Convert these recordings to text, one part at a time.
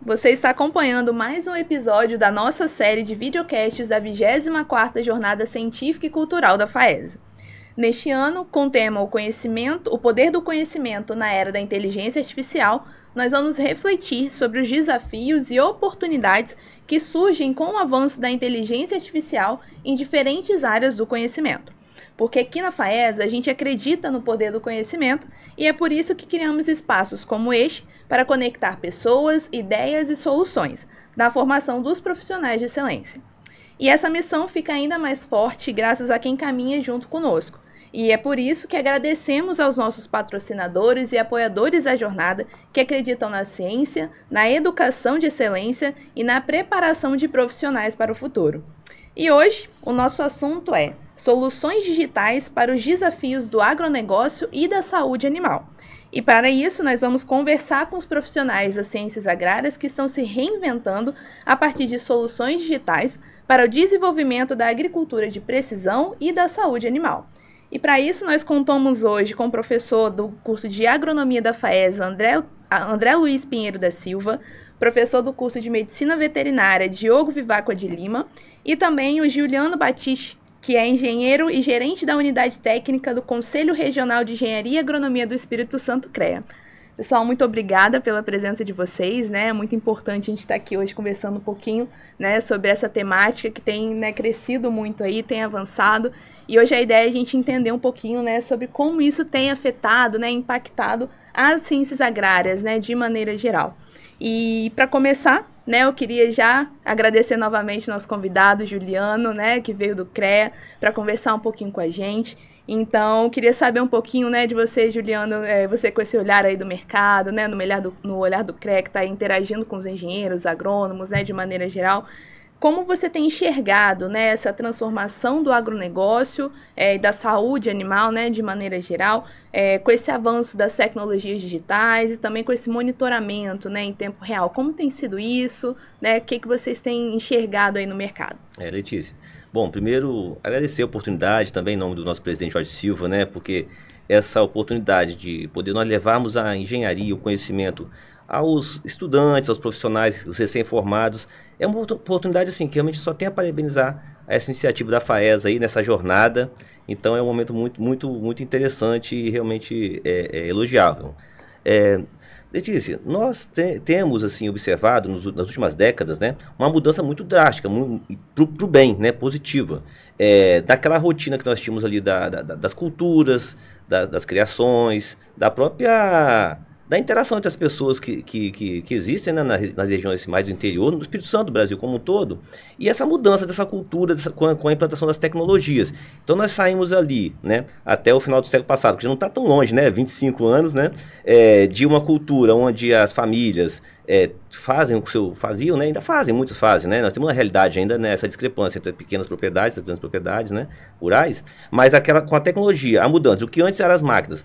Você está acompanhando mais um episódio da nossa série de videocasts da 24ª Jornada Científica e Cultural da FAESA. Neste ano, com o tema o poder do conhecimento na era da inteligência artificial, nós vamos refletir sobre os desafios e oportunidades que surgem com o avanço da inteligência artificial em diferentes áreas do conhecimento. Porque aqui na FAESA a gente acredita no poder do conhecimento e é por isso que criamos espaços como este para conectar pessoas, ideias e soluções na formação dos profissionais de excelência. E essa missão fica ainda mais forte graças a quem caminha junto conosco. E é por isso que agradecemos aos nossos patrocinadores e apoiadores da jornada que acreditam na ciência, na educação de excelência e na preparação de profissionais para o futuro. E hoje, o nosso assunto é soluções digitais para os desafios do agronegócio e da saúde animal. E para isso, nós vamos conversar com os profissionais das ciências agrárias que estão se reinventando a partir de soluções digitais para o desenvolvimento da agricultura de precisão e da saúde animal. E para isso, nós contamos hoje com o professor do curso de Agronomia da FAESA, André Luiz Pinheiro da Silva, professor do curso de Medicina Veterinária, Diogo Vivacqua de Lima, e também o Juliano Batiste, que é engenheiro e gerente da Unidade Técnica do Conselho Regional de Engenharia e Agronomia do Espírito Santo, CREA. Pessoal, muito obrigada pela presença de vocês, né? É muito importante a gente estar aqui hoje conversando um pouquinho, né, sobre essa temática que tem, né, crescido muito aí, tem avançado. E hoje a ideia é a gente entender um pouquinho, né, sobre como isso tem afetado, né, impactado as ciências agrárias, né, de maneira geral. E para começar, né, eu queria já agradecer novamente nosso convidado, Juliano, né, que veio do CREA, para conversar um pouquinho com a gente. Então, queria saber um pouquinho, né, de você, Juliano, você com esse olhar aí do mercado, né, no olhar do CREA, que está interagindo com os engenheiros, agrônomos, né, de maneira geral. Como você tem enxergado, né, essa transformação do agronegócio e da saúde animal, né, de maneira geral, com esse avanço das tecnologias digitais e também com esse monitoramento, né, em tempo real? Como tem sido isso? Né, o que vocês têm enxergado aí no mercado? Letícia. Bom, primeiro, agradecer a oportunidade também em nome do nosso presidente Jorge Silva, né, porque essa oportunidade de poder nós levarmos a engenharia, o conhecimento aos estudantes, aos profissionais, os recém-formados, é uma oportunidade assim, que realmente só tem a parabenizar essa iniciativa da FAESA aí nessa jornada. Então é um momento muito interessante e realmente elogiável. Letícia, nós temos assim, observado nas últimas décadas, né, uma mudança muito drástica, para o bem, né, positiva, daquela rotina que nós tínhamos ali das culturas, das criações, da interação entre as pessoas que existem, né, nas regiões mais do interior, no Espírito Santo do Brasil como um todo, e essa mudança dessa cultura com a implantação das tecnologias. Então nós saímos ali, né, até o final do século passado, que já não está tão longe, né, 25 anos, né, de uma cultura onde as famílias faziam, né, ainda fazem, muitos fazem, né, nós temos uma realidade ainda, né, essa discrepância entre pequenas propriedades, as grandes propriedades, né, rurais, mas com a tecnologia, a mudança, o que antes eram as máquinas,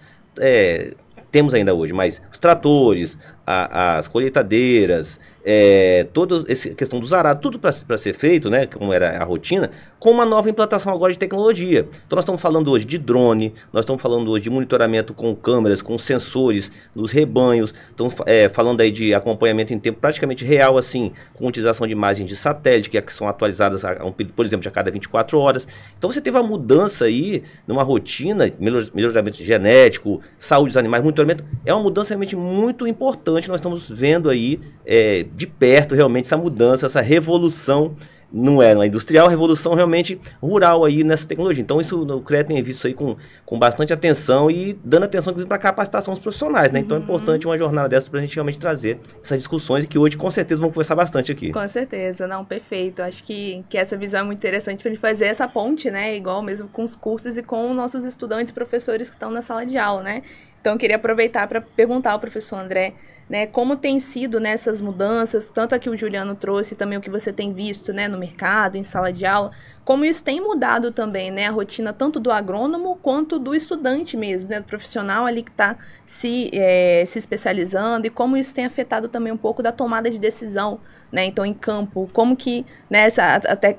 temos ainda hoje, mas os tratores, as colheitadeiras, toda essa questão dos arados, tudo para ser feito, né, como era a rotina, com uma nova implantação agora de tecnologia. Então nós estamos falando hoje de drone, nós estamos falando hoje de monitoramento com câmeras, com sensores nos rebanhos, estamos falando aí de acompanhamento em tempo praticamente real, assim, com utilização de imagens de satélite, que são atualizadas, por exemplo, a cada 24 horas. Então você teve uma mudança aí, numa rotina, melhoramento genético, saúde dos animais, monitoramento, é uma mudança realmente muito importante. Nós estamos vendo aí de perto realmente essa mudança, essa revolução, não é industrial, revolução realmente rural aí nessa tecnologia. Então isso o CREA tem visto aí com bastante atenção e dando atenção inclusive para a capacitação dos profissionais, né? Então é importante uma jornada dessa para a gente realmente trazer essas discussões e que hoje com certeza vamos conversar bastante aqui. Com certeza, não, perfeito. Acho que essa visão é muito interessante para a gente fazer essa ponte, né? Igual mesmo com os cursos e com nossos estudantes e professores que estão na sala de aula, né? Então, eu queria aproveitar para perguntar ao professor André, né, como tem sido nessas mudanças, tanto a que o Juliano trouxe, também o que você tem visto, né, no mercado, em sala de aula, como isso tem mudado também, né, a rotina tanto do agrônomo quanto do estudante mesmo, né, do profissional ali que está se especializando, e como isso tem afetado também um pouco da tomada de decisão, né, então em campo, como que, né,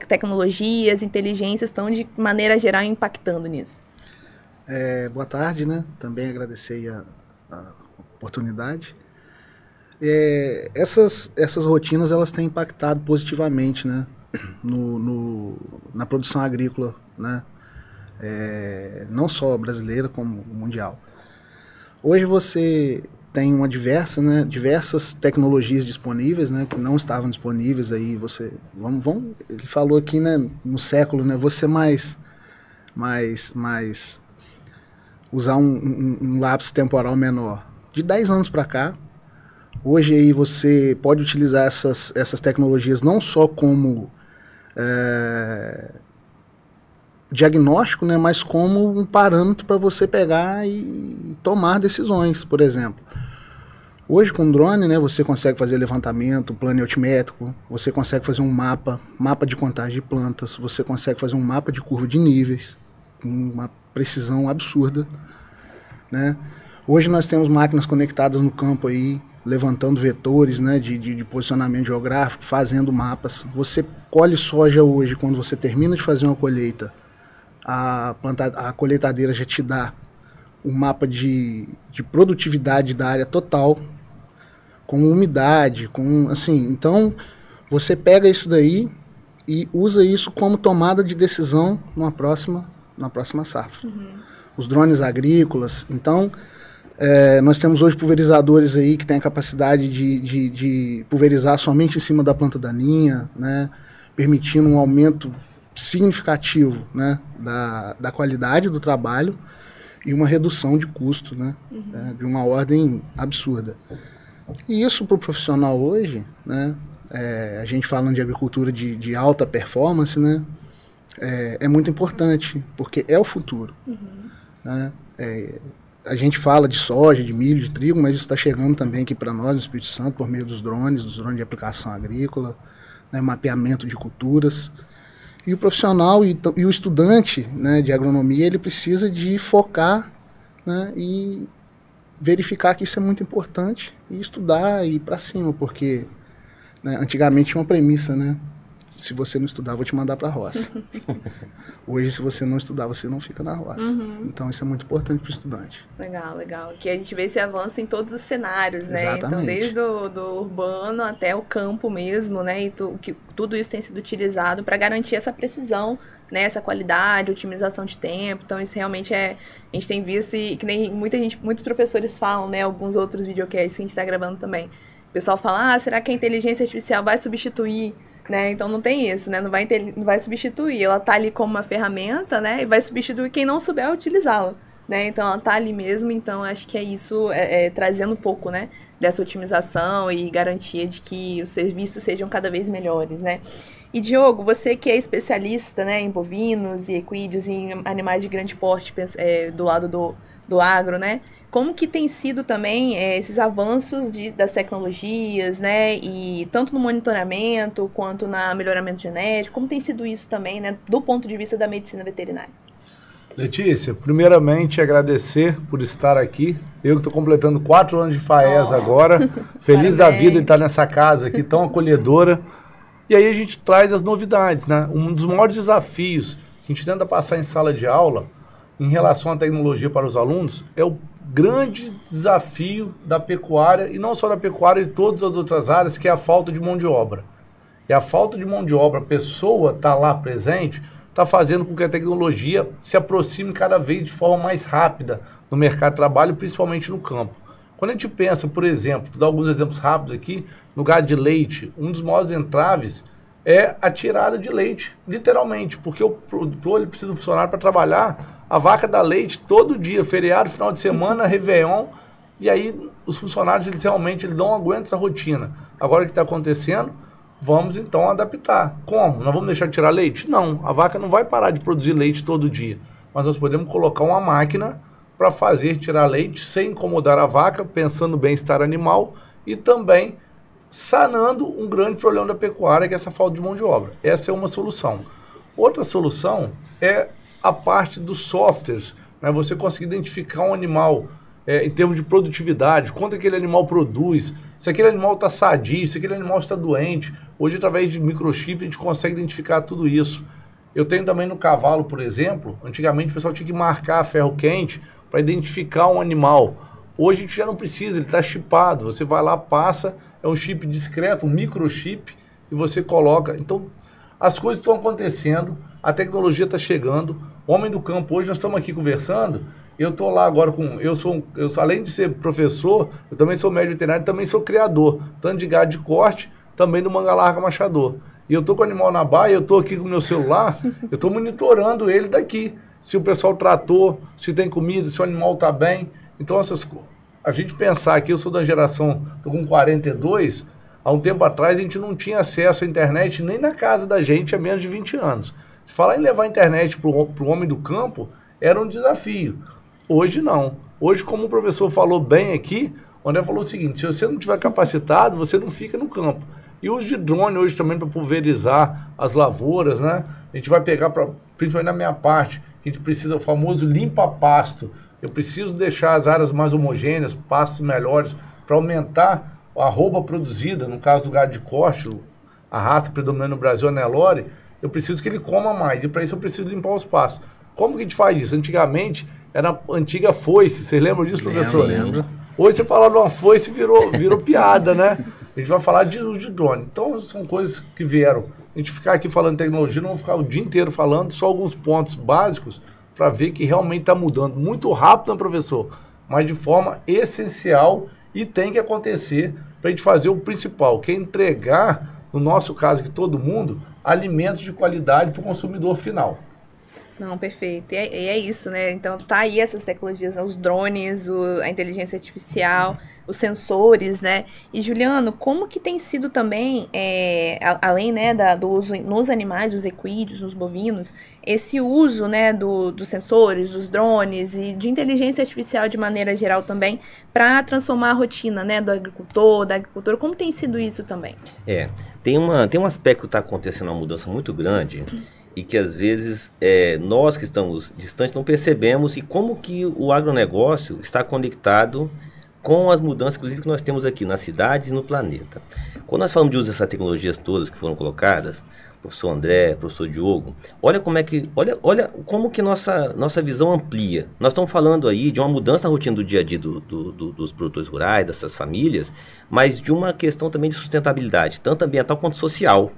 tecnologias, inteligências estão de maneira geral impactando nisso. Boa tarde, né? Também agradecer a oportunidade. Essas rotinas elas têm impactado positivamente, né, na produção agrícola, né, não só brasileira como mundial. Hoje você tem diversas tecnologias disponíveis, né, que não estavam disponíveis aí. Ele falou aqui, né, no século, né, você usar um lapso temporal menor. De 10 anos para cá, hoje aí você pode utilizar essas tecnologias não só como diagnóstico, né, mas como um parâmetro para você pegar e tomar decisões, por exemplo. Hoje com drone, né, você consegue fazer levantamento, plano altimétrico, você consegue fazer um mapa de contagem de plantas, você consegue fazer um mapa de curva de níveis, com uma precisão absurda, né? Hoje nós temos máquinas conectadas no campo aí, levantando vetores, né, de posicionamento geográfico, fazendo mapas. Você colhe soja hoje, quando você termina de fazer uma colheita, a colheitadeira já te dá um mapa de produtividade da área total, com umidade, então você pega isso daí e usa isso como tomada de decisão na próxima safra. Os drones agrícolas, então nós temos hoje pulverizadores aí que têm a capacidade de pulverizar somente em cima da planta daninha, né, permitindo um aumento significativo, né, da qualidade do trabalho e uma redução de custo, né, de uma ordem absurda. E isso para o profissional hoje, né, a gente falando de agricultura de alta performance, né, é muito importante, porque é o futuro. Né? A gente fala de soja, de milho, de trigo, mas isso está chegando também aqui para nós, no Espírito Santo, por meio dos drones de aplicação agrícola, né, mapeamento de culturas. E o profissional e o estudante, né, de agronomia, ele precisa de focar, né, e verificar que isso é muito importante e estudar e ir para cima, porque, né, antigamente tinha uma premissa, né? Se você não estudar, vou te mandar para a roça. Hoje, se você não estudar, você não fica na roça. Então, isso é muito importante para o estudante. Legal, legal. Que a gente vê esse avanço em todos os cenários, né? Exatamente. Então, desde do urbano até o campo mesmo, né? E tudo isso tem sido utilizado para garantir essa precisão, né? Essa qualidade, otimização de tempo. Então, isso realmente a gente tem visto, e que nem muitos professores falam, né? Alguns outros videocasts que a gente está gravando também. O pessoal fala, será que a inteligência artificial vai substituir? Né? Então não tem isso, né? Não vai substituir, ela tá ali como uma ferramenta, né? E vai substituir quem não souber utilizá-la, né? Então ela tá ali mesmo, então acho que é isso, trazendo um pouco, né, dessa otimização e garantia de que os serviços sejam cada vez melhores, né? E Diogo, você que é especialista, né, em bovinos e equídeos, em animais de grande porte, do lado do agro, né? Como que tem sido também esses avanços das tecnologias, né? E tanto no monitoramento quanto no melhoramento genético, como tem sido isso também, né? Do ponto de vista da medicina veterinária. Letícia, primeiramente agradecer por estar aqui. Eu que estou completando 4 anos de FAESA agora. Feliz da vida de estar nessa casa aqui tão acolhedora. E aí a gente traz as novidades, né? Um dos maiores desafios que a gente tenta passar em sala de aula em relação à tecnologia para os alunos é o grande desafio da pecuária, e não só da pecuária, de todas as outras áreas, que é a falta de mão de obra. E a falta de mão de obra, a pessoa está lá presente, está fazendo com que a tecnologia se aproxime cada vez de forma mais rápida no mercado de trabalho, principalmente no campo. Quando a gente pensa, por exemplo, vou dar alguns exemplos rápidos aqui, no gado de leite, um dos maiores entraves é a tirada de leite, literalmente, porque o produtor ele precisa funcionar para trabalhar a vaca dá leite todo dia, feriado, final de semana, Réveillon, e aí os funcionários eles realmente não aguentam essa rotina. Agora o que está acontecendo? Vamos então adaptar. Como? Nós vamos deixar de tirar leite? Não, a vaca não vai parar de produzir leite todo dia, mas nós podemos colocar uma máquina para fazer tirar leite sem incomodar a vaca, pensando no bem-estar animal e também sanando um grande problema da pecuária, que é essa falta de mão de obra. Essa é uma solução. Outra solução é a parte dos softwares, né? Você conseguir identificar um animal em termos de produtividade, quanto aquele animal produz, se aquele animal está sadio, se aquele animal está doente. Hoje, através de microchip, a gente consegue identificar tudo isso. Eu tenho também no cavalo, por exemplo, antigamente o pessoal tinha que marcar ferro quente para identificar um animal. Hoje a gente já não precisa, ele está chipado. Você vai lá, passa, é um chip discreto, um microchip, e você coloca. Então, as coisas estão acontecendo, a tecnologia está chegando. Homem do campo, hoje nós estamos aqui conversando, eu estou lá agora com... Eu sou, além de ser professor, eu também sou médico veterinário, também sou criador, tanto de gado de corte, também do manga larga machador. E eu estou com o animal na baia, eu estou aqui com o meu celular, eu estou monitorando ele daqui. Se o pessoal tratou, se tem comida, se o animal está bem. Então, a gente pensar que eu sou da geração, estou com 42, há um tempo atrás a gente não tinha acesso à internet nem na casa da gente há menos de 20 anos. Se falar em levar a internet para o homem do campo, era um desafio. Hoje não. Hoje, como o professor falou bem aqui, o André falou o seguinte, se você não tiver capacitado, você não fica no campo. E o uso de drone hoje também para pulverizar as lavouras, né? A gente vai pegar, principalmente na minha parte, que a gente precisa, o famoso limpa-pasto. Eu preciso deixar as áreas mais homogêneas, pastos melhores, para aumentar a arroba produzida, no caso do gado de corte, a raça predominante no Brasil, a Nelore, eu preciso que ele coma mais, e para isso eu preciso limpar os pastos. Como que a gente faz isso? Antigamente, era a antiga foice, vocês lembram disso, professor? Lembro. Hoje você fala de uma foice, virou piada, né? A gente vai falar de uso de drone. Então, são coisas que vieram. A gente ficar aqui falando de tecnologia, não vamos ficar o dia inteiro falando, só alguns pontos básicos para ver que realmente está mudando muito rápido, né, professor? Mas de forma essencial e tem que acontecer para a gente fazer o principal, que é entregar, no nosso caso aqui, todo mundo, alimentos de qualidade para o consumidor final. Não, perfeito. E é isso, né? Então tá aí essas tecnologias, né? Os drones, a inteligência artificial, os sensores, né? E Juliano, como que tem sido também, além, né, do uso nos animais, os equídeos, nos bovinos, esse uso, né, dos sensores, dos drones e de inteligência artificial de maneira geral também, para transformar a rotina, né, do agricultor, da agricultura? Como tem sido isso também? Tem um aspecto que está acontecendo, uma mudança muito grande, e que às vezes nós que estamos distantes não percebemos, e como que o agronegócio está conectado com as mudanças, inclusive, que nós temos aqui nas cidades e no planeta. Quando nós falamos de uso dessas tecnologias todas que foram colocadas, professor André, professor Diogo, olha como que nossa visão amplia. Nós estamos falando aí de uma mudança na rotina do dia a dia dos produtores rurais, dessas famílias, mas de uma questão também de sustentabilidade, tanto ambiental quanto social.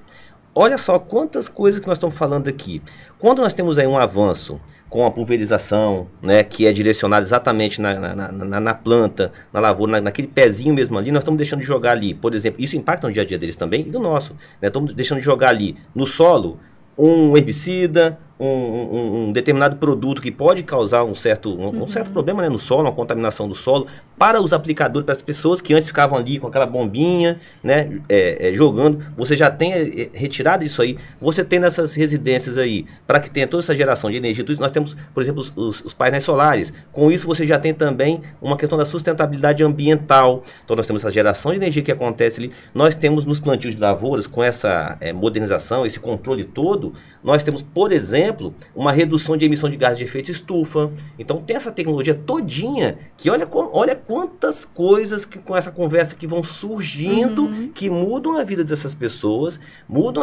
Olha só quantas coisas que nós estamos falando aqui. Quando nós temos aí um avanço com a pulverização, né, que é direcionada exatamente na planta, na lavoura, naquele pezinho mesmo ali, nós estamos deixando de jogar ali, por exemplo, isso impacta no dia a dia deles também e do nosso, né, estamos deixando de jogar ali no solo um herbicida, um determinado produto que pode causar um certo problema, né, no solo, uma contaminação do solo, para os aplicadores, para as pessoas que antes ficavam ali com aquela bombinha, né, jogando. Você já tem retirado isso aí, você tem nessas residências aí, para que tenha toda essa geração de energia, tudo isso, nós temos, por exemplo, os painéis solares. Com isso você já tem também uma questão da sustentabilidade ambiental. Então nós temos essa geração de energia que acontece ali, nós temos nos plantios de lavouras, com essa modernização, esse controle todo, nós temos, por exemplo, uma redução de emissão de gases de efeito estufa. Então tem essa tecnologia todinha que olha quantas coisas que com essa conversa que vão surgindo, que mudam a vida dessas pessoas, mudam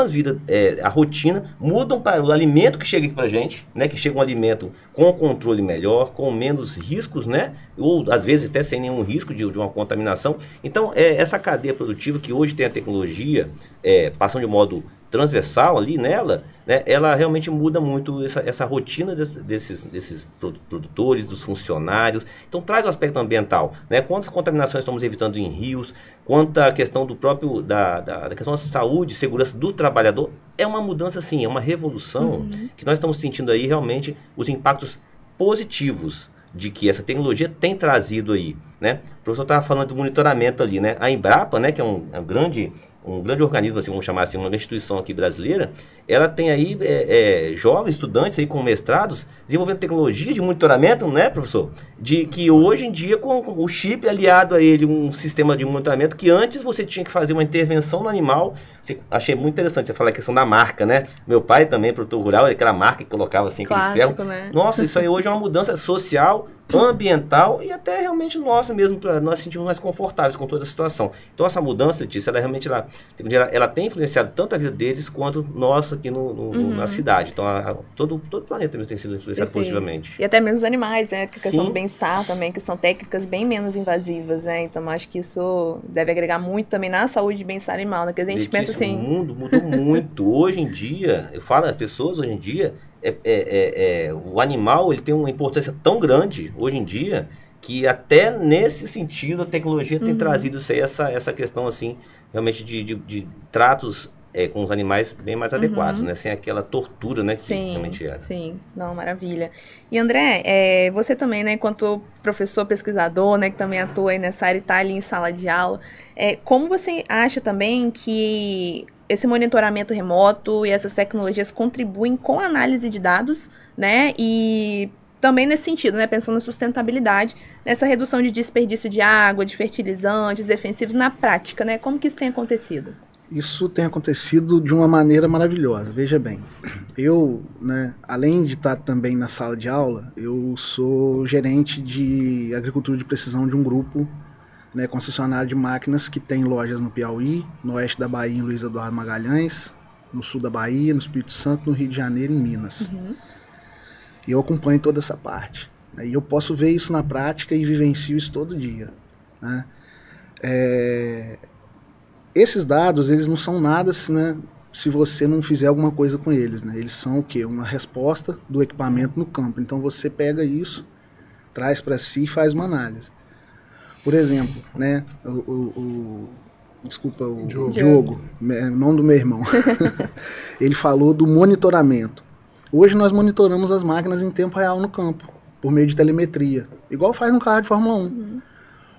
a rotina, mudam para o alimento que chega aqui pra gente, né, que chega um alimento com controle melhor, com menos riscos, né, ou às vezes até sem nenhum risco de uma contaminação. Então essa cadeia produtiva que hoje tem a tecnologia passando de modo transversal ali nela, né, ela realmente muda muito essa rotina desses produtores, dos funcionários. Então traz o aspecto ambiental, né, quantas contaminações estamos evitando em rios, quanta questão do próprio, da questão da saúde, segurança do trabalhador. É uma mudança assim, é uma revolução que nós estamos sentindo aí realmente os impactos positivos de que essa tecnologia tem trazido aí, né? O professor estava falando do monitoramento ali, né? A Embrapa, né, que é um grande organismo, assim, vamos chamar assim, uma instituição aqui brasileira, ela tem aí jovens estudantes aí com mestrados desenvolvendo tecnologia de monitoramento, né, professor? De que hoje em dia, com o chip aliado a ele, um sistema de monitoramento que antes você tinha que fazer uma intervenção no animal. Achei muito interessante você falar a questão da marca, né? Meu pai também, produtor rural, aquela marca que colocava assim, aquele ferro. Né? Nossa, isso aí hoje é uma mudança social ambiental e até realmente nossa mesmo, para nós sentirmos mais confortáveis com toda a situação. Então essa mudança, Letícia, ela realmente ela tem influenciado tanto a vida deles quanto nossa aqui na cidade. Então todo o planeta mesmo tem sido influenciado positivamente. E até mesmo os animais, né? A questão do bem-estar também, que são técnicas bem menos invasivas, né? Então acho que isso deve agregar muito também na saúde e bem-estar animal, né? Que a gente Letícia, pensa assim... O mundo mudou muito. Hoje em dia, eu falo, as pessoas hoje em dia, o animal ele tem uma importância tão grande hoje em dia que até nesse sentido a tecnologia tem trazido essa questão assim realmente de tratos com os animais bem mais adequados, né? Sem aquela tortura, né? Que realmente era. Sim, não, maravilha. E André, você também, né, enquanto professor pesquisador, né, que também atua aí nessa área e está ali em sala de aula, como você acha também que esse monitoramento remoto e essas tecnologias contribuem com a análise de dados, né, e também nesse sentido, né, pensando na sustentabilidade, nessa redução de desperdício de água, de fertilizantes, defensivos na prática, né, como que isso tem acontecido? Isso tem acontecido de uma maneira maravilhosa. Veja bem, eu, né, além de estar também na sala de aula, eu sou gerente de agricultura de precisão de um grupo, né, concessionário de máquinas que tem lojas no Piauí, no oeste da Bahia, em Luiz Eduardo Magalhães, no sul da Bahia, no Espírito Santo, no Rio de Janeiro e em Minas. E eu acompanho toda essa parte. Né, e eu posso ver isso na prática e vivencio isso todo dia. Né? Esses dados, eles não são nada, né, se você não fizer alguma coisa com eles, né? Eles são o quê? Uma resposta do equipamento no campo. Então você pega isso, traz para si e faz uma análise. Por exemplo, né, desculpa, o Diogo, o nome do meu irmão, ele falou do monitoramento. Hoje nós monitoramos as máquinas em tempo real no campo, por meio de telemetria, igual faz no carro de Fórmula 1.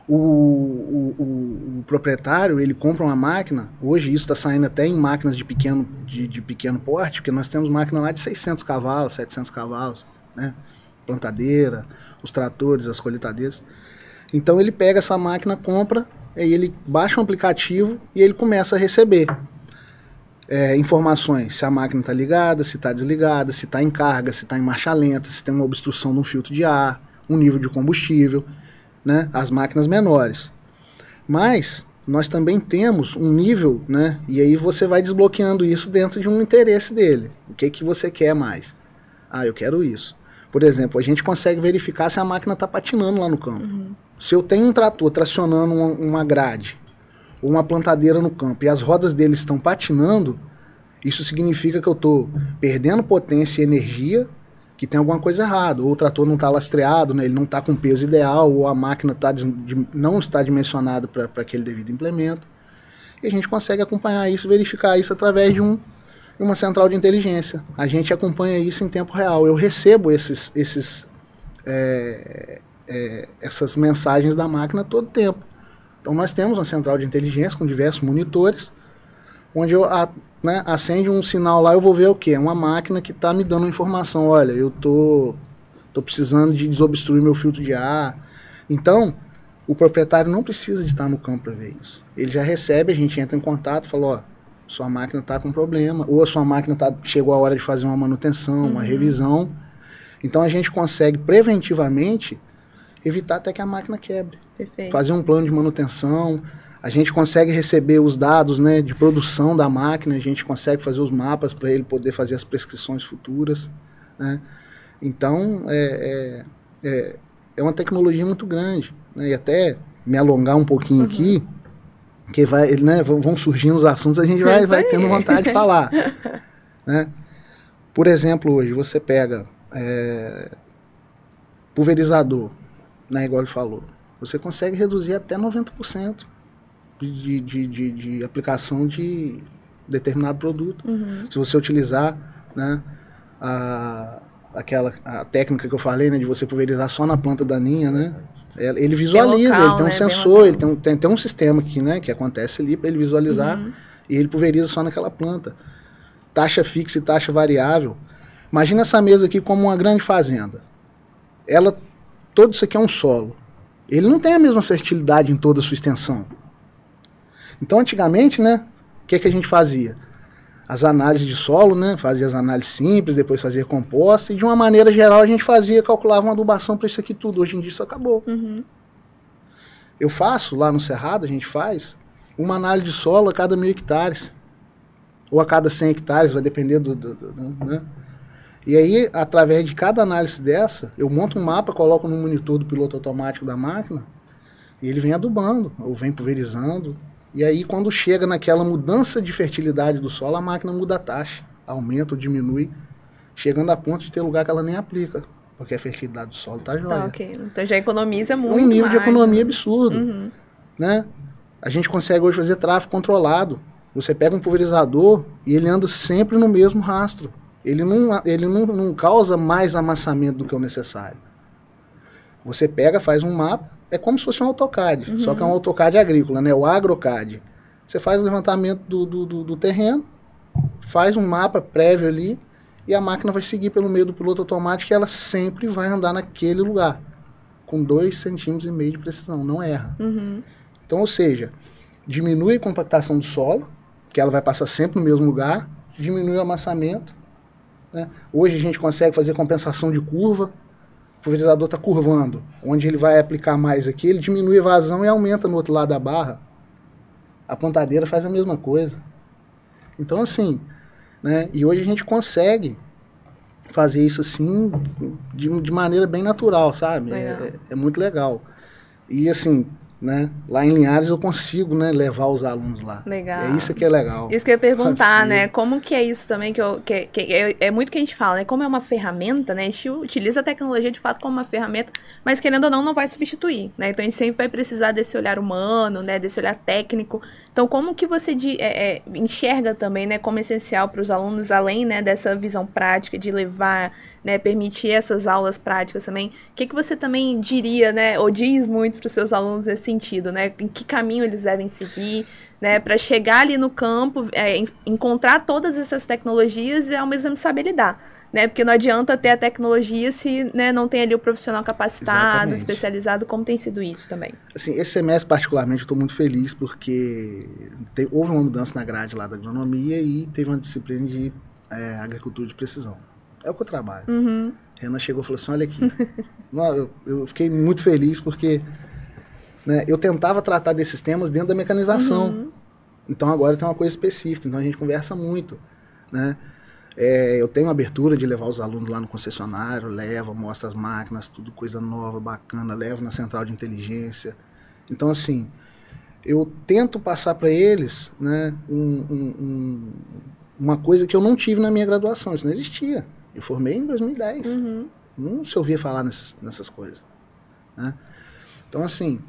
O proprietário, ele compra uma máquina, hoje isso está saindo até em máquinas de pequeno porte, porque nós temos máquina lá de 600 cavalos, 700 cavalos, né? Plantadeira, os tratores, as colheitadeiras. Então ele pega essa máquina, compra, aí ele baixa um aplicativo e ele começa a receber informações, se a máquina está ligada, se está desligada, se está em carga, se está em marcha lenta, se tem uma obstrução de um filtro de ar, um nível de combustível, né, as máquinas menores. Mas nós também temos um nível, né, e aí você vai desbloqueando isso dentro de um interesse dele. O que que você quer mais? Ah, eu quero isso. Por exemplo, a gente consegue verificar se a máquina está patinando lá no campo. Se eu tenho um trator tracionando uma grade ou uma plantadeira no campo e as rodas dele estão patinando, isso significa que eu estou perdendo potência e energia, que tem alguma coisa errada, ou o trator não está lastreado, né, ele não está com o peso ideal, ou a máquina não está dimensionada para aquele devido implemento. E a gente consegue acompanhar isso, verificar isso através de uma central de inteligência. A gente acompanha isso em tempo real. Eu recebo essas mensagens da máquina todo tempo. Então nós temos uma central de inteligência com diversos monitores, onde eu acende um sinal lá, eu vou ver o quê? Uma máquina que está me dando uma informação. Olha, eu tô precisando de desobstruir meu filtro de ar. Então, o proprietário não precisa de estar no campo para ver isso. Ele já recebe, a gente entra em contato e fala, ó, sua máquina está com problema, ou a sua máquina chegou a hora de fazer uma manutenção, uma revisão. Então a gente consegue preventivamente evitar até que a máquina quebre. Perfeito. Fazer um plano de manutenção, a gente consegue receber os dados, né, de produção da máquina, a gente consegue fazer os mapas para ele poder fazer as prescrições futuras, né? Então é uma tecnologia muito grande, né? E até me alongar um pouquinho aqui, que vai, né, vão surgindo os assuntos, a gente vai tendo vontade de falar, né? Por exemplo, hoje você pega pulverizador, né, igual ele falou, você consegue reduzir até 90% de aplicação de determinado produto. Se você utilizar, né, a técnica que eu falei, né, de você pulverizar só na planta daninha, né, ele visualiza, local, ele tem um sensor, ele tem um sistema aqui, né, que acontece ali para ele visualizar, e ele pulveriza só naquela planta. Taxa fixa e taxa variável. Imagina essa mesa aqui como uma grande fazenda. Todo isso aqui é um solo. Ele não tem a mesma fertilidade em toda a sua extensão. Então, antigamente, né, o que a gente fazia? as análises de solo, né? Fazia as análises simples, depois fazia composta, e de uma maneira geral a gente calculava uma adubação para isso aqui tudo. Hoje em dia isso acabou. Eu faço, lá no Cerrado, a gente faz uma análise de solo a cada 1.000 hectares. Ou a cada 100 hectares, vai depender né? E aí, através de cada análise dessa, eu monto um mapa, coloco no monitor do piloto automático da máquina, e ele vem adubando, ou vem pulverizando. E aí, quando chega naquela mudança de fertilidade do solo, a máquina muda a taxa, aumenta ou diminui, chegando a ponto de ter lugar que ela nem aplica, porque a fertilidade do solo está jóia. Ok. Então já economiza muito. É um nível de mais, economia né? absurdo. Né? A gente consegue hoje fazer tráfego controlado. Você pega um pulverizador e ele anda sempre no mesmo rastro. Ele não causa mais amassamento do que o necessário. Você pega, faz um mapa, é como se fosse um AutoCAD, só que é um AutoCAD agrícola, né? O AgroCAD. Você faz o levantamento do terreno, faz um mapa prévio ali, e a máquina vai seguir pelo meio do piloto automático e ela sempre vai andar naquele lugar, com 2,5 centímetros de precisão, não erra. Então, ou seja, diminui a compactação do solo, que ela vai passar sempre no mesmo lugar, diminui o amassamento, né? Hoje a gente consegue fazer compensação de curva, o pulverizador está curvando, onde ele vai aplicar mais aqui, ele diminui a vazão e aumenta no outro lado da barra. A plantadeira faz a mesma coisa. Então, assim, né? E hoje a gente consegue fazer isso assim, de maneira bem natural, sabe? É muito legal. E assim, né? Lá em Linhares eu consigo, né, levar os alunos lá. Legal. É isso que é legal. Isso que eu ia perguntar, Assim, né? Como que é isso também, é muito que a gente fala, né? Como é uma ferramenta, né? A gente utiliza a tecnologia de fato como uma ferramenta, mas querendo ou não vai substituir, né? Então a gente sempre vai precisar desse olhar humano, né? Desse olhar técnico. Então como que você enxerga também, né? Como essencial para os alunos, além, né, dessa visão prática de levar, né? Permitir essas aulas práticas também. O que você também diria, né? Ou diz muito para os seus alunos nesse sentido, né? Em que caminho eles devem seguir, né? Para chegar ali no campo, encontrar todas essas tecnologias e ao mesmo tempo saber lidar, né? Porque não adianta ter a tecnologia se, né, não tem ali o profissional capacitado, Exatamente. Especializado, como tem sido isso também. Assim, esse semestre particularmente eu estou muito feliz porque houve uma mudança na grade lá da agronomia e teve uma disciplina de agricultura de precisão. É o que eu trabalho. Renan chegou e falou assim, olha aqui. eu fiquei muito feliz porque, né, eu tentava tratar desses temas dentro da mecanização. Então agora tem uma coisa específica, então a gente conversa muito, né? Eu tenho abertura de levar os alunos lá no concessionário, mostro as máquinas, tudo coisa nova, bacana, levo na central de inteligência. Então, assim, eu tento passar para eles, né, uma coisa que eu não tive na minha graduação, isso não existia. Eu formei em 2010, não se ouvia falar nessas coisas, né? Então, assim,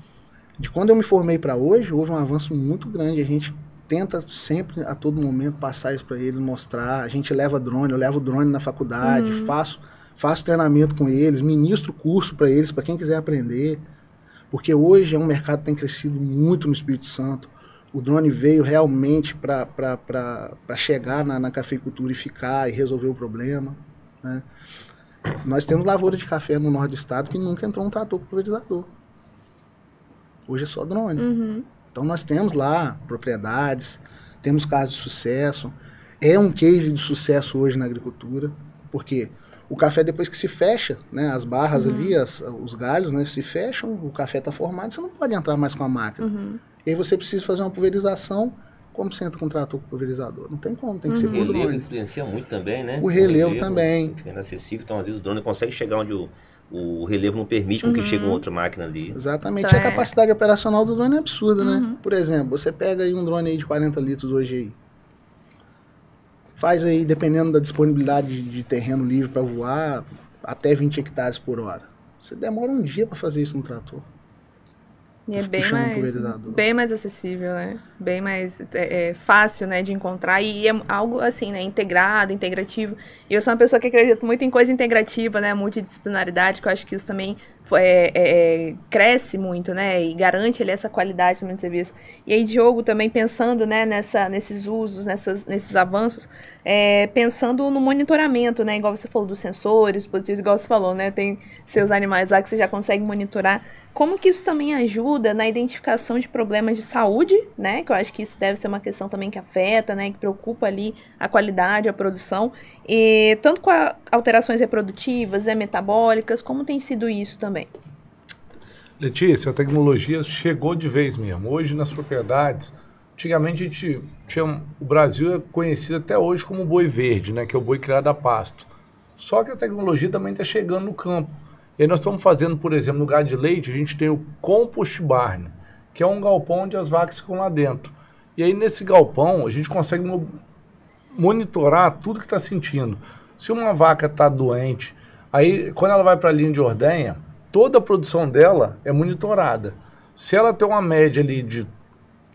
de quando eu me formei para hoje, houve um avanço muito grande, a gente tenta sempre, a todo momento, passar isso para eles, mostrar. A gente leva drone, eu levo drone na faculdade, faço treinamento com eles, ministro curso para eles, para quem quiser aprender. Porque hoje é um mercado que tem crescido muito no Espírito Santo. O drone veio realmente para chegar na cafeicultura e ficar e resolver o problema, né? Nós temos lavoura de café no norte do estado que nunca entrou um trator com pulverizador. Hoje é só drone. Então nós temos lá propriedades, temos casos de sucesso, é um case de sucesso hoje na agricultura, porque o café depois que se fecha, né, as barras ali, os galhos, né, se fecham, o café está formado, você não pode entrar mais com a máquina. E aí você precisa fazer uma pulverização, como você entra com um trator com pulverizador? Não tem como, tem que ser por drone. O relevo influencia muito também, né? O relevo também. Fica inacessível, então às vezes o drone consegue chegar onde o relevo não permite com que chegue uma outra máquina ali. Exatamente. Então, a capacidade operacional do drone é absurda, né? Por exemplo, você pega aí um drone aí de 40 litros hoje aí. Faz aí, dependendo da disponibilidade de terreno livre para voar, até 20 hectares por hora. Você demora um dia para fazer isso no trator. E é bem mais acessível, né? Bem mais fácil, né, de encontrar. E é algo assim, né, integrado, integrativo. E eu sou uma pessoa que acredita muito em coisa integrativa, né, multidisciplinaridade, que eu acho que isso também cresce muito, né? E garante ali essa qualidade também do serviço. E aí, Diogo, também pensando, né, nesses usos, nesses avanços, pensando no monitoramento, né? Igual você falou dos sensores, dispositivos, igual você falou, né? Tem seus animais lá que você já consegue monitorar. Como que isso também ajuda na identificação de problemas de saúde, né? Que eu acho que isso deve ser uma questão também que afeta, né? Que preocupa ali a qualidade, a produção. E tanto com alterações reprodutivas, metabólicas, como tem sido isso também? Letícia, a tecnologia chegou de vez mesmo. Hoje nas propriedades, antigamente a gente o Brasil é conhecido até hoje como boi verde, né? Que é o boi criado a pasto. Só que a tecnologia também está chegando no campo. E aí nós estamos fazendo, por exemplo, no gado de leite, a gente tem o compost barn, que é um galpão onde as vacas ficam lá dentro. E aí nesse galpão a gente consegue monitorar tudo que está sentindo. Se uma vaca está doente, aí quando ela vai para a linha de ordenha, toda a produção dela é monitorada. Se ela tem uma média ali de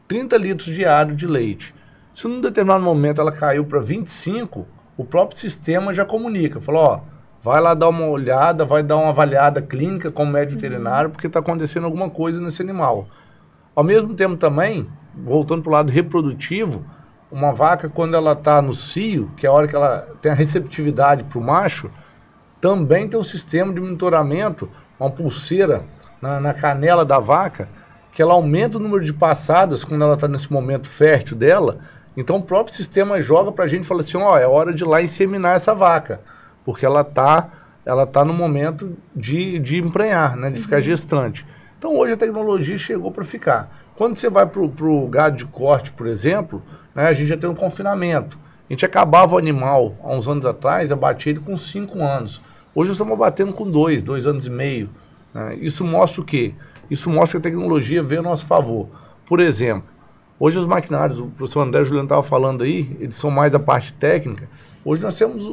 30 litros diário de leite, se num determinado momento ela caiu para 25, o próprio sistema já comunica, falou, ó, vai lá dar uma olhada, vai dar uma avaliada clínica com o médico veterinário, porque está acontecendo alguma coisa nesse animal. Ao mesmo tempo também, voltando para o lado reprodutivo, uma vaca quando ela está no cio, que é a hora que ela tem a receptividade para o macho, também tem um sistema de monitoramento, uma pulseira na canela da vaca, que ela aumenta o número de passadas quando ela está nesse momento fértil dela. Então o próprio sistema joga para a gente e fala assim, ó, é hora de ir lá inseminar essa vaca, porque ela tá no momento de emprenhar, né, de ficar gestante. Então hoje a tecnologia chegou para ficar. Quando você vai para o gado de corte, por exemplo, né, a gente já tem um confinamento. A gente acabava o animal há uns anos atrás, abatia ele com 5 anos. Hoje nós estamos abatendo com 2 anos e meio. Né? Isso mostra o quê? Isso mostra que a tecnologia veio a nosso favor. Por exemplo, hoje os maquinários, o professor André Juliano estava falando aí, eles são mais da parte técnica. Hoje nós temos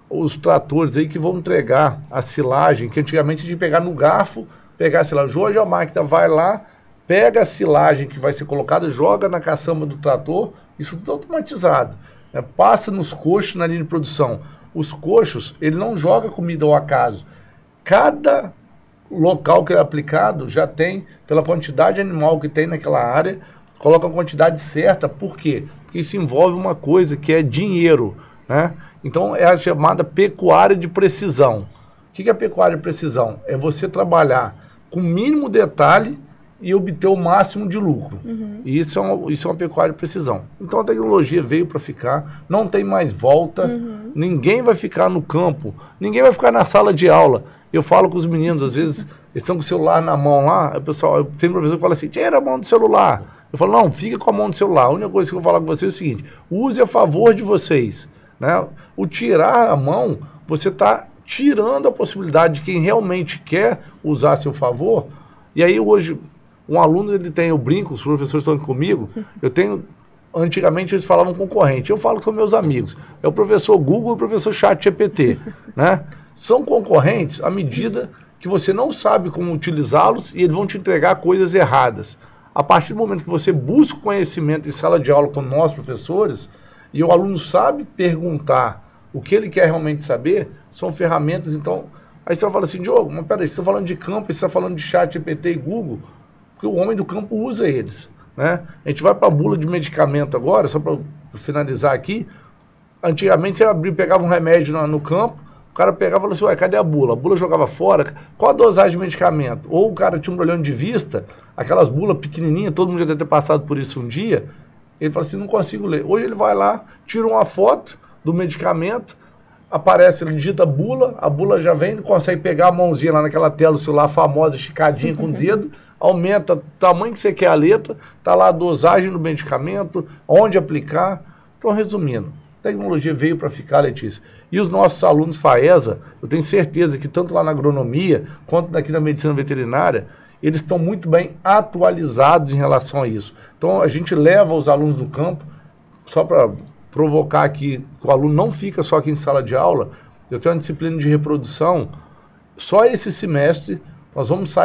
os tratores aí que vão entregar a silagem, que antigamente a gente pegar no garfo, pegar a silagem. Hoje a máquina vai lá, pega a silagem que vai ser colocada, joga na caçamba do trator, isso tudo automatizado. Né? Passa nos coxos na linha de produção. Os coxos, ele não joga comida ao acaso. Cada local que é aplicado já tem, pela quantidade de animal que tem naquela área, coloca a quantidade certa. Por quê? Porque isso envolve uma coisa que é dinheiro, né? Então é a chamada pecuária de precisão. O que é a pecuária de precisão? É você trabalhar com o mínimo detalhe e obter o máximo de lucro. E isso é uma pecuária de precisão. Então a tecnologia veio para ficar, não tem mais volta, ninguém vai ficar no campo, ninguém vai ficar na sala de aula. Eu falo com os meninos, às vezes, eles estão com o celular na mão lá, o pessoal, tem um professor que fala assim, tira a mão do celular. Eu falo, não, fica com a mão do celular. A única coisa que eu vou falar com vocês é o seguinte, use a favor de vocês. Né? O tirar a mão, você está tirando a possibilidade de quem realmente quer usar a seu favor. E aí hoje, um aluno, ele tem, eu brinco, os professores estão aqui comigo, eu tenho, antigamente eles falavam concorrente, eu falo com meus amigos, é o professor Google e o professor ChatGPT, né? São concorrentes à medida que você não sabe como utilizá-los e eles vão te entregar coisas erradas. A partir do momento que você busca conhecimento em sala de aula com nós, professores, e o aluno sabe perguntar o que ele quer realmente saber, são ferramentas, então... Aí você vai falar assim, Diogo, mas peraí, você está falando de campo, você está falando de ChatGPT e Google, porque o homem do campo usa eles, né? A gente vai para a bula de medicamento agora, só para finalizar aqui. Antigamente você pegava um remédio no campo, o cara pegava e falava assim, ué, cadê a bula? A bula jogava fora, qual a dosagem de medicamento? Ou o cara tinha um olhando de vista, aquelas bulas pequenininhas, todo mundo já deve ter passado por isso um dia, ele fala assim, não consigo ler. Hoje ele vai lá, tira uma foto do medicamento, aparece, ele digita a bula já vem, consegue pegar a mãozinha lá naquela tela do celular famosa, esticadinha com o dedo, aumenta o tamanho que você quer a letra, tá lá a dosagem do medicamento, onde aplicar. Então, resumindo, a tecnologia veio para ficar, Letícia. E os nossos alunos FAESA, eu tenho certeza que tanto lá na agronomia, quanto aqui na medicina veterinária, eles estão muito bem atualizados em relação a isso. Então, a gente leva os alunos do campo, só para provocar aqui, que o aluno não fica só aqui em sala de aula. Eu tenho uma disciplina de reprodução, só esse semestre nós vamos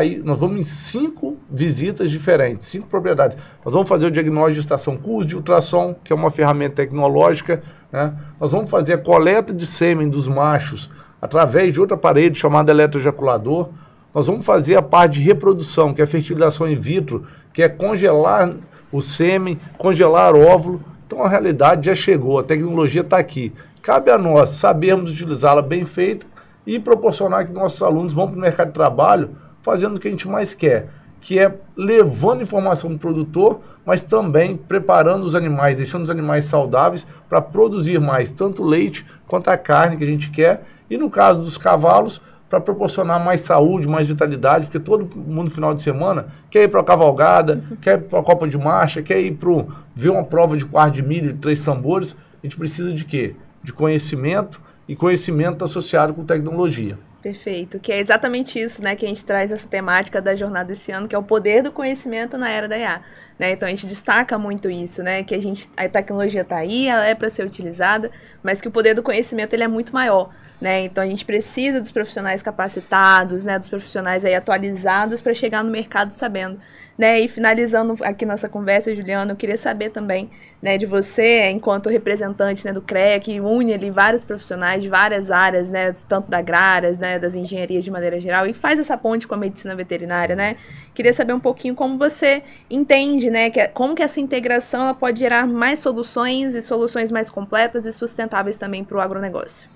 em 5 visitas diferentes, 5 propriedades. Nós vamos fazer o diagnóstico de gestação com uso de ultrassom, que é uma ferramenta tecnológica, né? Nós vamos fazer a coleta de sêmen dos machos através de outro aparelho chamado eletroejaculador. nós vamos fazer a parte de reprodução, que é a fertilização in vitro, que é congelar o sêmen, congelar o óvulo. Então a realidade já chegou, a tecnologia está aqui. Cabe a nós sabermos utilizá-la bem feita e proporcionar que nossos alunos vão para o mercado de trabalho fazendo o que a gente mais quer, que é levando informação para o produtor, mas também preparando os animais, deixando os animais saudáveis para produzir mais, tanto leite quanto a carne que a gente quer. E no caso dos cavalos, para proporcionar mais saúde, mais vitalidade, porque todo mundo no final de semana quer ir para a cavalgada, quer ir para a Copa de Marcha, quer ir para ver uma prova de quarto de milho, de 3 tambores. A gente precisa de quê? De conhecimento, e conhecimento associado com tecnologia. Perfeito, que é exatamente isso, né, que a gente traz essa temática da jornada esse ano, que é o poder do conhecimento na era da IA, né, então a gente destaca muito isso, né, que a tecnologia está aí, ela é para ser utilizada, mas que o poder do conhecimento ele é muito maior, né, então a gente precisa dos profissionais capacitados, né, dos profissionais aí atualizados para chegar no mercado sabendo, né, e finalizando aqui nossa conversa, Juliana, eu queria saber também, né, de você, enquanto representante, né, do CREA, que une ali vários profissionais de várias áreas, né, tanto da agrárias, né, das engenharias de maneira geral, e faz essa ponte com a medicina veterinária, né, queria saber um pouquinho como você entende, né, como que essa integração ela pode gerar mais soluções e soluções mais completas e sustentáveis também para o agronegócio.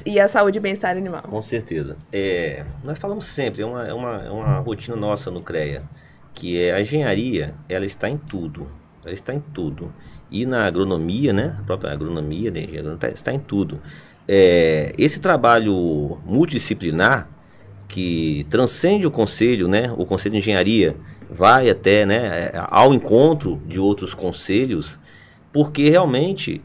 E a saúde e bem-estar animal. Com certeza. Nós falamos sempre, é uma rotina nossa no CREA, que é a engenharia, ela está em tudo. Ela está em tudo. E na agronomia, né? A própria agronomia da engenharia está em tudo. Esse trabalho multidisciplinar, que transcende o conselho, né? O conselho de engenharia vai até, né, ao encontro de outros conselhos, porque realmente,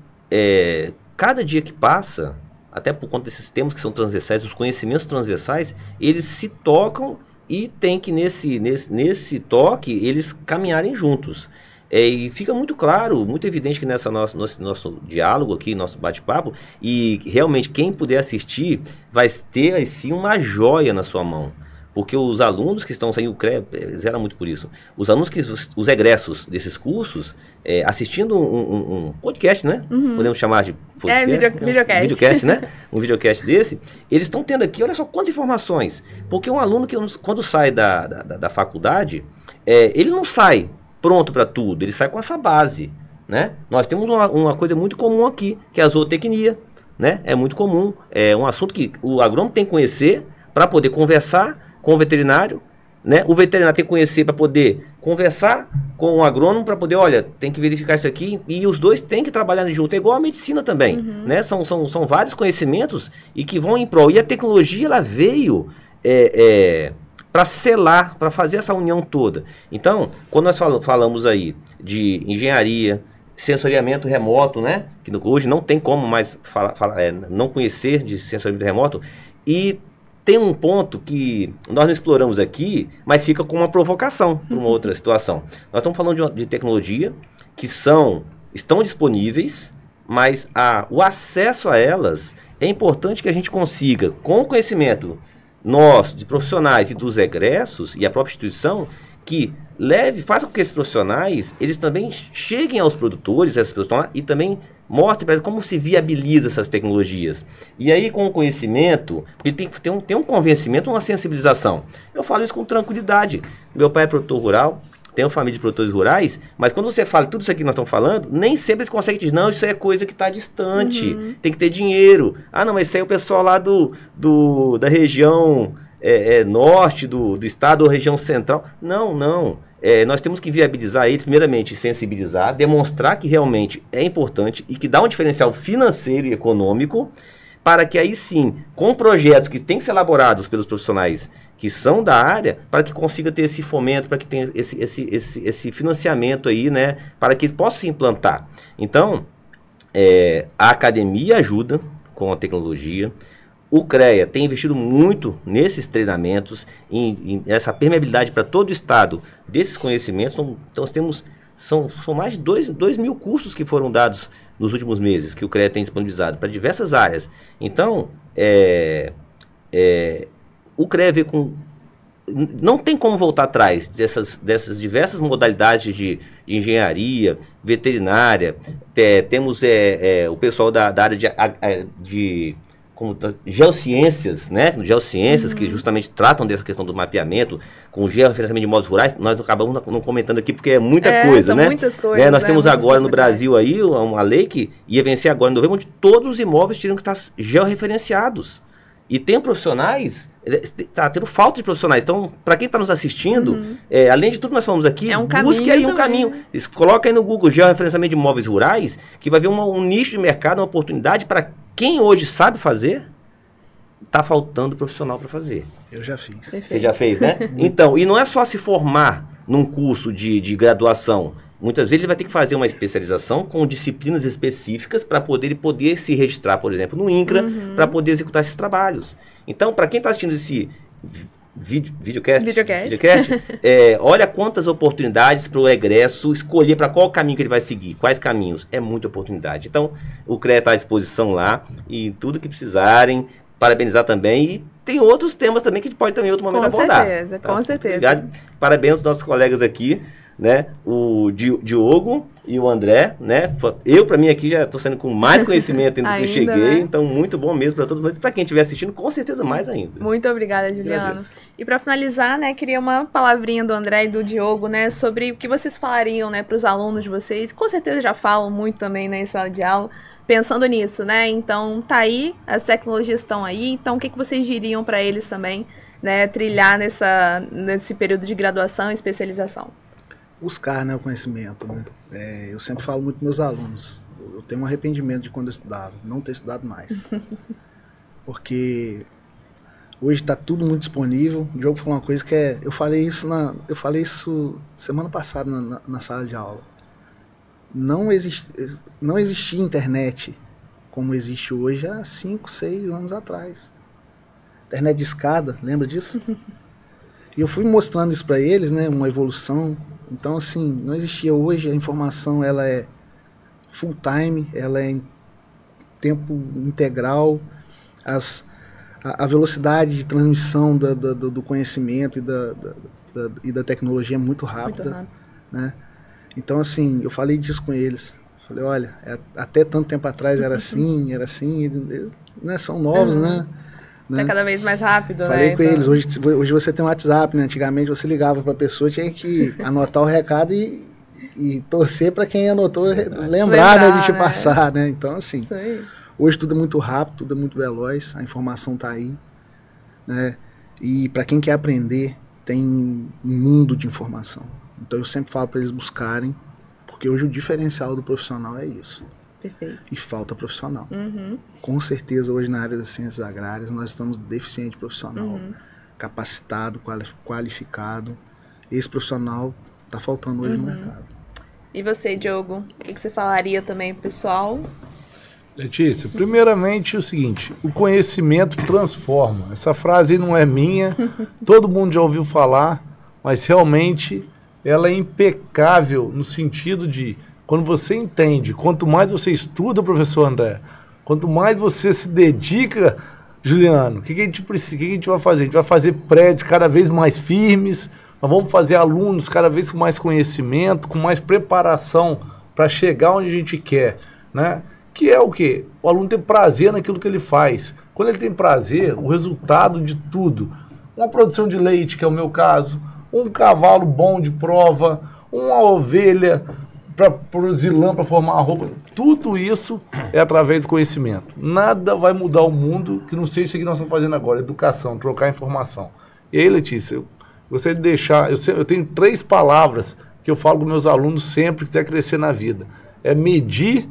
cada dia que passa, até por conta desses temas que são transversais, os conhecimentos transversais, eles se tocam e tem que nesse toque eles caminharem juntos. E fica muito claro, muito evidente que nessa nosso diálogo aqui, nosso bate-papo, e realmente quem puder assistir vai ter assim uma joia na sua mão. Porque os alunos que estão saindo, o CREA zera muito por isso, os alunos os egressos desses cursos, assistindo um podcast, né? Podemos chamar de podcast? Videocast, né? Um videocast desse, eles estão tendo aqui, olha só quantas informações. Porque um aluno que quando sai da faculdade, ele não sai pronto para tudo, ele sai com essa base, né? Nós temos uma coisa muito comum aqui, que é a zootecnia, né? É muito comum, é um assunto que o agrônomo tem que conhecer para poder conversar com o veterinário, né? O veterinário tem que conhecer para poder conversar com o agrônomo para poder, olha, tem que verificar isso aqui, e os dois têm que trabalhar junto, é igual a medicina também, né? São vários conhecimentos e que vão em prol, e a tecnologia ela veio para selar, para fazer essa união toda. Então, quando nós falamos aí de engenharia, sensoriamento remoto, né? Que hoje não tem como mais não conhecer de sensoriamento remoto, e tem um ponto que nós não exploramos aqui, mas fica com uma provocação para uma outra situação. Nós estamos falando de tecnologia que estão disponíveis, mas o acesso a elas é importante que a gente consiga, com o conhecimento nosso, de profissionais e dos egressos e a própria instituição, que faça com que esses profissionais, eles também cheguem aos produtores, essas pessoas, e também mostrem para eles como se viabiliza essas tecnologias. E aí, com o conhecimento, porque tem que ter um convencimento, uma sensibilização. Eu falo isso com tranquilidade. Meu pai é produtor rural, tenho família de produtores rurais, mas quando você fala tudo isso aqui que nós estamos falando, nem sempre eles conseguem dizer, não, isso é coisa que está distante, tem que ter dinheiro. Ah, não, mas isso aí é o pessoal lá da região norte do estado ou região central. Não. Nós temos que viabilizar eles, primeiramente, sensibilizar, demonstrar que realmente é importante e que dá um diferencial financeiro e econômico, para que aí sim, com projetos que têm que ser elaborados pelos profissionais que são da área, para que consiga ter esse fomento, para que tenha esse financiamento aí, né, para que possa se implantar. Então, a academia ajuda com a tecnologia. O CREA tem investido muito nesses treinamentos, essa permeabilidade para todo o estado desses conhecimentos. Então, nós temos, são mais de 2 mil cursos que foram dados nos últimos meses, que o CREA tem disponibilizado para diversas áreas. Então, o CREA vê não tem como voltar atrás dessas diversas modalidades de engenharia, veterinária. Temos o pessoal da área de geociências, né? Geociências que justamente tratam dessa questão do mapeamento, com o georreferenciamento de imóveis rurais, nós acabamos não comentando aqui porque é muita coisa, né? Muitas coisas, nós temos agora no Brasil aí uma lei que ia vencer agora em novembro, onde todos os imóveis tinham que estar georreferenciados. E tem profissionais, tá tendo falta de profissionais. Então, para quem está nos assistindo, além de tudo que nós falamos aqui, busque aí um caminho. Coloca aí no Google georreferenciamento de imóveis rurais, que vai ver um nicho de mercado, uma oportunidade para quem hoje sabe fazer, tá faltando profissional para fazer. Eu já fiz. Perfeito. Você já fez, né? Então, e não é só se formar num curso de graduação. Muitas vezes ele vai ter que fazer uma especialização com disciplinas específicas para poder se registrar, por exemplo, no INCRA, para poder executar esses trabalhos. Então, para quem está assistindo esse videocast, olha quantas oportunidades para o egresso escolher para qual caminho que ele vai seguir, quais caminhos. É muita oportunidade. Então, o CREA está à disposição lá e tudo que precisarem, parabenizar também. E tem outros temas também que a gente pode também em outro momento abordar. Com certeza. Obrigado. Parabéns aos nossos colegas aqui, né? O Diogo e o André, né? Eu, para mim, aqui já estou sendo com mais conhecimento ainda que eu cheguei, né? Então muito bom mesmo para todos nós. Para quem estiver assistindo, com certeza mais ainda. Muito obrigada, Juliano. E para finalizar, né, queria uma palavrinha do André e do Diogo, né, sobre o que vocês falariam, né, para os alunos de vocês. Com certeza já falam muito também, né, em sala de aula, pensando nisso, né? Então tá aí, as tecnologias estão aí. Então o que vocês diriam para eles também, né, trilhar nesse período de graduação e especialização? Buscar, né, o conhecimento, né? Eu sempre falo muito para meus alunos, eu tenho um arrependimento de quando eu estudava, não ter estudado mais. Porque hoje está tudo muito disponível. O Diogo falou uma coisa que eu falei isso semana passada na sala de aula. Não existia internet como existe hoje há 5, 6 anos atrás. Internet de escada, lembra disso? E eu fui mostrando isso para eles, né, uma evolução. Então, assim, não existia hoje, a informação ela é full time, ela é em tempo integral, a velocidade de transmissão do conhecimento e da tecnologia é muito rápida, né? Então, assim, eu falei disso com eles. Falei, olha, até tanto tempo atrás era assim, eles, né, são novos, né? Tá cada vez mais rápido, Falei né? com eles, hoje você tem um WhatsApp, né? Antigamente você ligava para a pessoa, tinha que anotar o recado e torcer para quem anotou lembrar, né, de te passar, né? Então, assim, hoje tudo é muito rápido, tudo é muito veloz, a informação tá aí, né? E para quem quer aprender, tem um mundo de informação. Então eu sempre falo para eles buscarem, porque hoje o diferencial do profissional é isso. Perfeito. E falta profissional. Com certeza, hoje na área das ciências agrárias, nós estamos deficiente profissional, capacitado, qualificado. Esse profissional está faltando hoje no mercado. E você, Diogo, o que você falaria também pro pessoal? Letícia, primeiramente é o seguinte, o conhecimento transforma. Essa frase não é minha, todo mundo já ouviu falar, mas realmente ela é impecável no sentido de quando você entende, quanto mais você estuda, professor André, quanto mais você se dedica, Juliano, o que a gente precisa, o que a gente vai fazer? A gente vai fazer prédios cada vez mais firmes, nós vamos fazer alunos cada vez com mais conhecimento, com mais preparação para chegar onde a gente quer, né? Que é o quê? O aluno tem prazer naquilo que ele faz. Quando ele tem prazer, o resultado de tudo, uma produção de leite, que é o meu caso, um cavalo bom de prova, uma ovelha para produzir lã, para formar roupa, tudo isso é através do conhecimento. Nada vai mudar o mundo que não seja isso que nós estamos fazendo agora, educação, trocar informação. E aí, Letícia, eu gostaria de deixar, eu tenho 3 palavras que eu falo com meus alunos sempre que quiser crescer na vida. É medir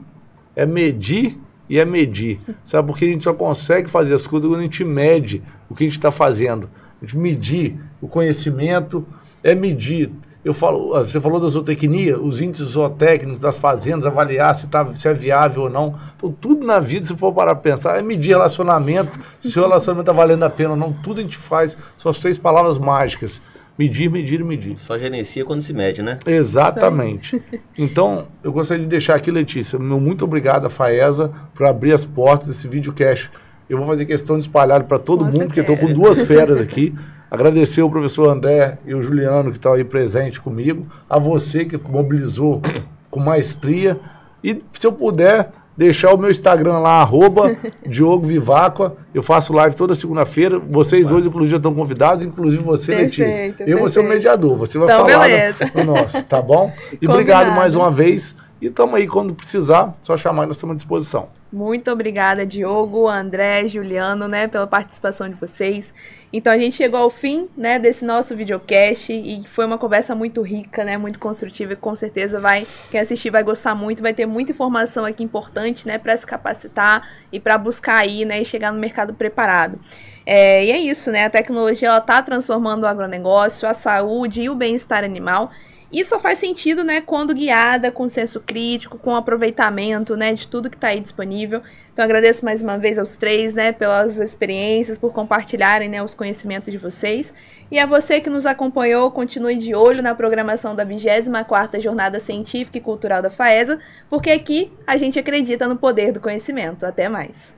e é medir. Sabe, porque a gente só consegue fazer as coisas quando a gente mede o que a gente está fazendo. A gente medir o conhecimento, é medir. Você falou da zootecnia, os índices zootécnicos das fazendas, avaliar se é viável ou não. Então, tudo na vida, se for parar para pensar, é medir relacionamento, se o seu relacionamento está valendo a pena ou não. Tudo a gente faz, são as 3 palavras mágicas. Medir, medir e medir. Só gerencia quando se mede, né? Exatamente. Então, eu gostaria de deixar aqui, Letícia, meu muito obrigado à FAESA por abrir as portas desse videocast. Eu vou fazer questão de espalhar para todo mundo, porque estou com 2 feras aqui. Agradecer o professor André e o Juliano que estão aí presente comigo, a você que mobilizou com maestria. E se eu puder deixar o meu Instagram lá, @Diogo Vivacqua. Eu faço live toda segunda-feira. Vocês dois, inclusive, já estão convidados, inclusive você, Letícia. Eu vou ser o mediador, você vai então, falar beleza. no nosso, tá bom? E obrigado mais uma vez. E estamos aí, quando precisar, só chamar e nós estamos à disposição. Muito obrigada, Diogo, André, Juliano, né, pela participação de vocês. Então a gente chegou ao fim, né, desse nosso videocast e foi uma conversa muito rica, né, muito construtiva e com certeza quem assistir vai gostar muito, vai ter muita informação aqui importante, né, para se capacitar e para buscar aí, né, e chegar no mercado preparado. E é isso, né, a tecnologia ela tá transformando o agronegócio, a saúde e o bem-estar animal. Isso só faz sentido, né, quando guiada com senso crítico, com aproveitamento, né, de tudo que está aí disponível. Então, agradeço mais uma vez aos três, né, pelas experiências, por compartilharem, né, os conhecimentos de vocês. E a você que nos acompanhou, continue de olho na programação da 24ª Jornada Científica e Cultural da FAESA, porque aqui a gente acredita no poder do conhecimento. Até mais!